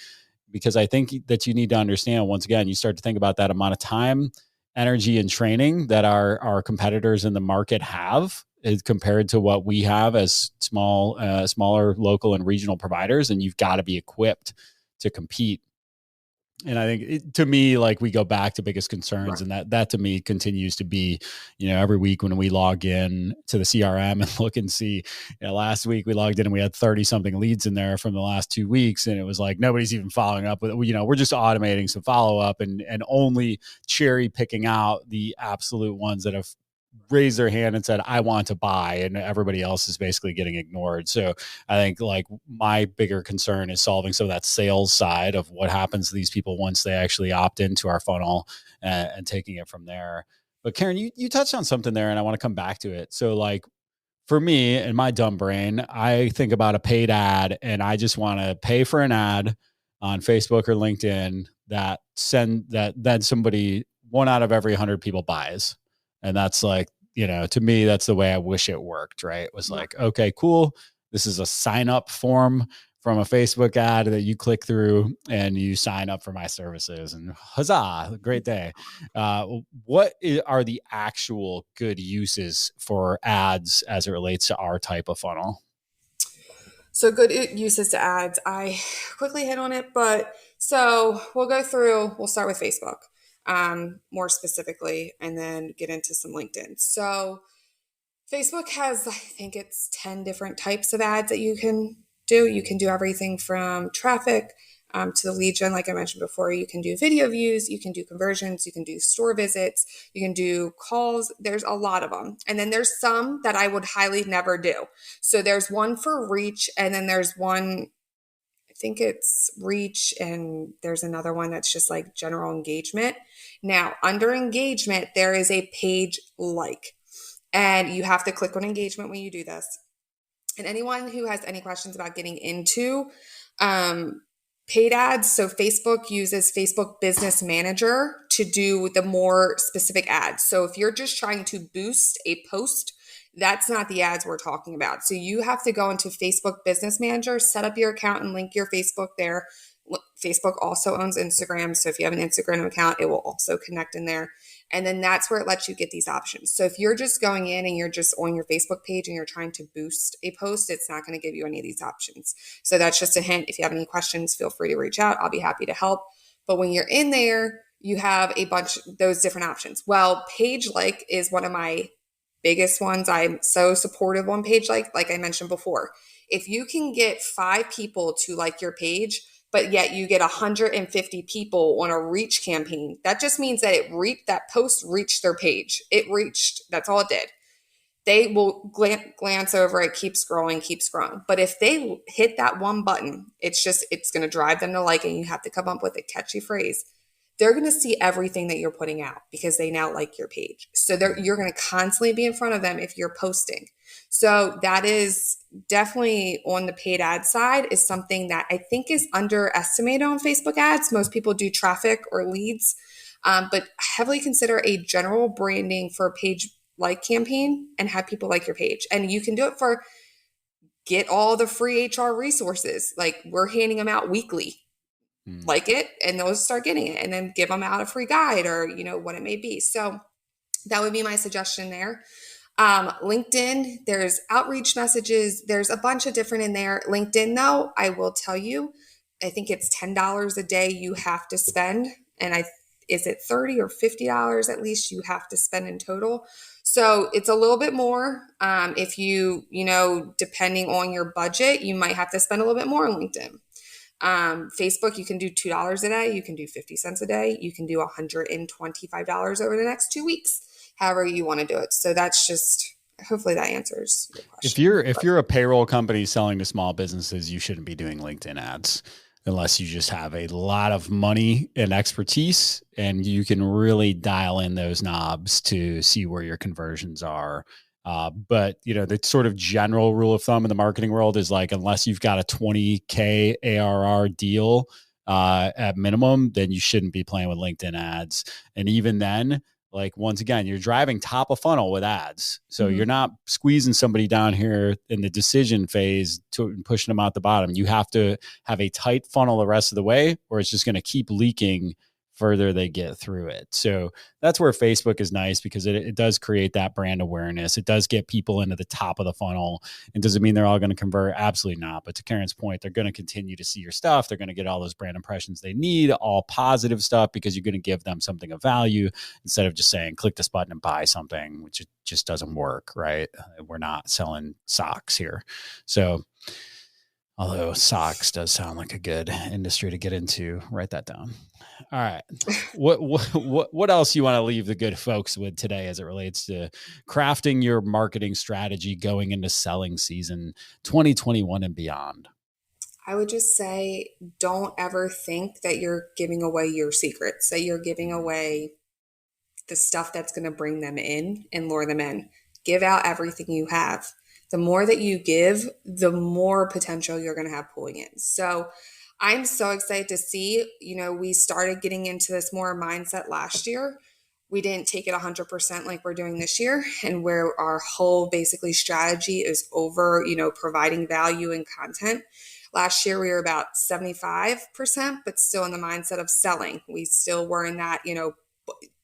because I think that you need to understand, once again, you start to think about that amount of time, energy, and training that our competitors in the market have as compared to what we have as smaller local and regional providers. And you've got to be equipped to compete. And I think to me, like, we go back to biggest concerns, right. And that to me continues to be, every week when we log in to the CRM and look and see, last week we logged in and we had 30 something leads in there from the last 2 weeks. And it was like, nobody's even following up with, we're just automating some follow-up and only cherry picking out the absolute ones that have raised their hand and said, I want to buy, and everybody else is basically getting ignored. So I think, like, my bigger concern is solving some of that sales side of what happens to these people once they actually opt into our funnel and taking it from there. But Karen, you touched on something there and I want to come back to it. So, like, for me and my dumb brain, I think about a paid ad and I just want to pay for an ad on Facebook or LinkedIn that then somebody, 1 out of every 100 people buys. And that's like, to me, that's the way I wish it worked, right? It was like, okay, cool. This is a sign up form from a Facebook ad that you click through and you sign up for my services, and huzzah, great day. What are the actual good uses for ads as it relates to our type of funnel? So good uses to ads. I quickly hit on it, but so we'll start with Facebook. More specifically, and then get into some LinkedIn. So Facebook has, I think it's 10 different types of ads that you can do. You can do everything from traffic to the lead gen, like I mentioned before. You can do video views, you can do conversions, you can do store visits, you can do calls. There's a lot of them. And then there's some that I would highly never do. So there's one for reach, and then there's one, I think it's reach, and there's another one that's just like general engagement. Now, under engagement, there is a page like, and you have to click on engagement when you do this. And anyone who has any questions about getting into paid ads, so Facebook uses Facebook Business Manager to do the more specific ads. So if you're just trying to boost a post, that's not the ads we're talking about. So you have to go into Facebook Business Manager, set up your account and link your Facebook there, Facebook also owns Instagram. So if you have an Instagram account, it will also connect in there. And then that's where it lets you get these options. So if you're just going in and you're just on your Facebook page and you're trying to boost a post, it's not going to give you any of these options. So that's just a hint. If you have any questions, feel free to reach out. I'll be happy to help. But when you're in there, you have a bunch of those different options. Well, page like is one of my biggest ones. I'm so supportive on page like I mentioned before. If you can get 5 people to like your page, but yet you get 150 people on a reach campaign, that just means that that post reached their page. It reached, that's all it did. They will glance over it, keep scrolling. But if they hit that one button, it's going to drive them to like it. And you have to come up with a catchy phrase. They're going to see everything that you're putting out because they now like your page. So you're going to constantly be in front of them if you're posting. So that is definitely on the paid ad side is something that I think is underestimated on Facebook ads. Most people do traffic or leads, but heavily consider a general branding for a page like campaign and have people like your page. And you can do it for get all the free HR resources. Like we're handing them out weekly. Like it, and they'll start getting it, and then give them out a free guide or, what it may be. So that would be my suggestion there. LinkedIn, there's outreach messages. There's a bunch of different in there. LinkedIn, though, I will tell you, I think it's $10 a day you have to spend. And is it $30 or $50 at least you have to spend in total? So it's a little bit more. If you, depending on your budget, you might have to spend a little bit more on LinkedIn. Facebook, you can do $2 a day. You can do 50 cents a day. You can do $125 over the next 2 weeks, however you want to do it. So that's just, hopefully that answers your question. If you're a payroll company selling to small businesses, you shouldn't be doing LinkedIn ads unless you just have a lot of money and expertise and you can really dial in those knobs to see where your conversions are. But the sort of general rule of thumb in the marketing world is like, unless you've got a 20K ARR deal, at minimum, then you shouldn't be playing with LinkedIn ads. And even then, like, once again, you're driving top of funnel with ads. So you're not squeezing somebody down here in the decision phase to pushing them out the bottom. You have to have a tight funnel the rest of the way, or it's just going to keep leaking further they get through it. So that's where Facebook is nice because it does create that brand awareness. It does get people into the top of the funnel. And does it mean they're all going to convert? Absolutely not. But to Karen's point, they're going to continue to see your stuff. They're going to get all those brand impressions they need, all positive stuff, because you're going to give them something of value instead of just saying, click this button and buy something, which just doesn't work, right? We're not selling socks here. So although socks does sound like a good industry to get into, write that down. All right. What else you want to leave the good folks with today as it relates to crafting your marketing strategy going into selling season 2021 and beyond? I would just say, don't ever think that you're giving away your secrets, that you're giving away the stuff that's going to bring them in and lure them in. Give out everything you have. The more that you give, the more potential you're going to have pulling in. So I'm so excited to see, we started getting into this more mindset last year. We didn't take it 100% like we're doing this year, and where our whole basically strategy is over, providing value and content. Last year, we were about 75%, but still in the mindset of selling. We still were in that,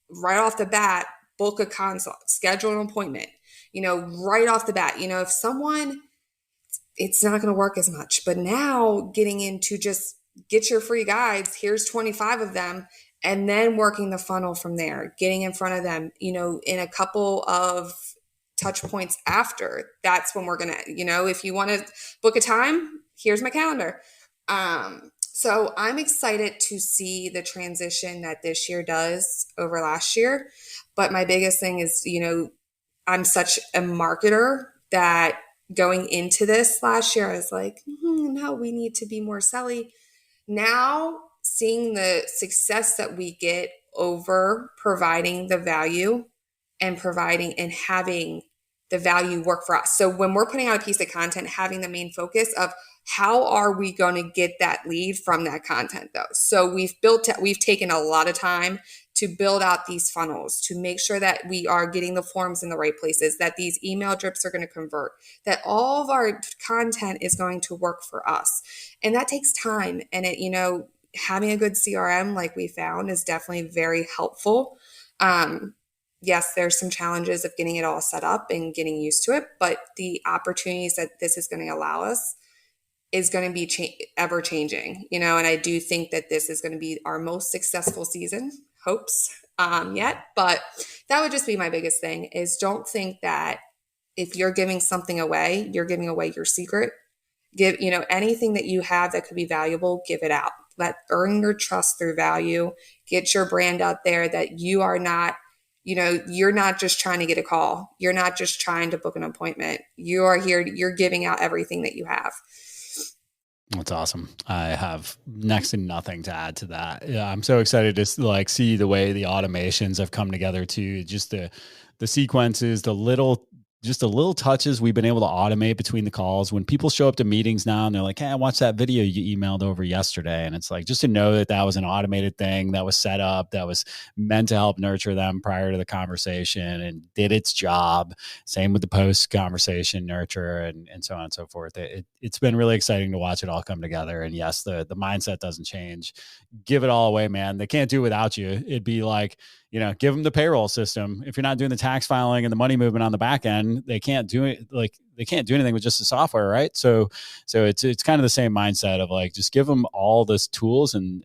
right off the bat, book a consult, schedule an appointment, right off the bat. If someone, it's not going to work as much. But now getting into just get your free guides, here's 25 of them, and then working the funnel from there, getting in front of them, in a couple of touch points after. That's when we're going to, if you want to book a time, here's my calendar. So I'm excited to see the transition that this year does over last year. But my biggest thing is, I'm such a marketer that going into this last year, I was like, no, we need to be more selly. Now, seeing the success that we get over providing the value and providing and having the value work for us. So when we're putting out a piece of content, having the main focus of how are we going to get that lead from that content though? So we've taken a lot of time to build out these funnels, to make sure that we are getting the forms in the right places, that these email drips are going to convert, that all of our content is going to work for us. And that takes time. And having a good CRM, like we found, is definitely very helpful. Yes, there's some challenges of getting it all set up and getting used to it, but the opportunities that this is going to allow us is going to be ever changing, and I do think that this is going to be our most successful season, hopes, yet. But that would just be my biggest thing, is don't think that if you're giving something away, you're giving away your secret. Give, anything that you have that could be valuable, give it out. Earn your trust through value. Get your brand out there that you are not, you're not just trying to get a call. You're not just trying to book an appointment. You are here, you're giving out everything that you have. That's awesome. I have next to nothing to add to that. Yeah, I'm so excited to like see the way the automations have come together too. Just the sequences, the little touches we've been able to automate between the calls. When people show up to meetings now and they're like, hey, I watched that video you emailed over yesterday. And it's like, just to know that was an automated thing that was set up, that was meant to help nurture them prior to the conversation and did its job. Same with the post conversation nurture and so on and so forth. It's been really exciting to watch it all come together. And yes, the mindset doesn't change. Give it all away, man. They can't do it without you. It'd be like, give them the payroll system. If you're not doing the tax filing and the money movement on the back end, they can't do it. Like they can't do anything with just the software, right? So it's kind of the same mindset of like, just give them all this tools and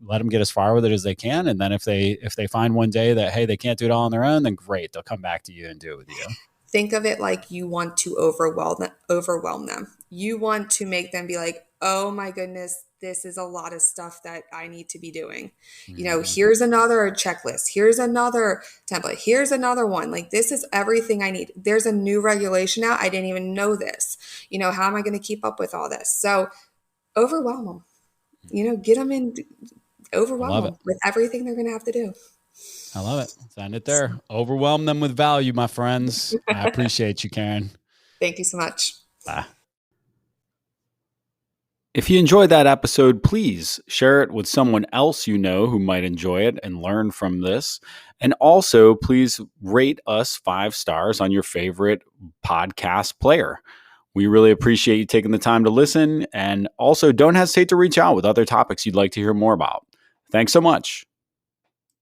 let them get as far with it as they can. And then if they find one day that, hey, they can't do it all on their own, then great, they'll come back to you and do it with you. Think of it like you want to overwhelm them. You want to make them be like, oh my goodness, this is a lot of stuff that I need to be doing. Here's another checklist. Here's another template. Here's another one. Like, this is everything I need. There's a new regulation out. I didn't even know this. How am I going to keep up with all this? So overwhelm them, get them in, overwhelm them with everything they're going to have to do. I love it. Send it there. Overwhelm them with value, my friends. I appreciate you, Karen. Thank you so much. Bye. If you enjoyed that episode, please share it with someone else who might enjoy it and learn from this. And also, please rate us 5 stars on your favorite podcast player. We really appreciate you taking the time to listen. And also, don't hesitate to reach out with other topics you'd like to hear more about. Thanks so much.